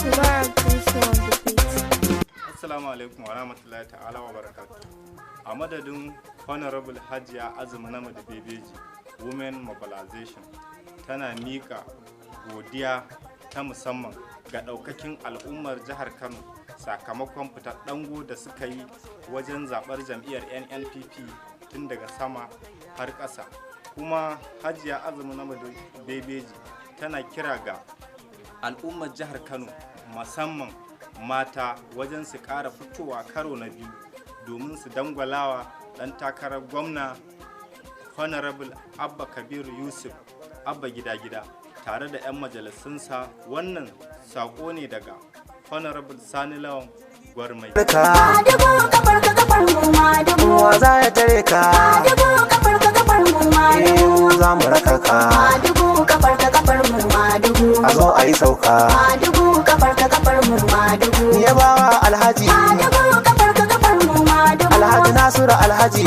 Mubarak Kristo on the beat. Assalamu alaikum wa rahmatullahi ta'ala wa barakatuh. A madadin Honorable Hajiya Azumi na Bebeji Women Mobilization tana mika godiya ta musamman ga ɗaukakin al'ummar jihar Kano sakamakon fitar dango da suka yi wajen zaɓar jam'iyyar NNPP tun daga sama har ƙasa. Kuma Hajiya Azumi na Bebeji tana kira ga al'ummar jihar Kano musamman mata wajen su ƙara fitowa karo na biyu domin su dangwalawa ɗan takarar gwamna Honorable Abba Kabir Yusuf Abba gida-gida tare da 'yan majalisunsa. Wannan saƙo ne daga Honorable Sani Lawan Gwarmai. Wa za ya tare ka? Za mu raka ka. A zo a yi sauka. Ya bawa Alhaji. Alhaji Nasiru Alhaji.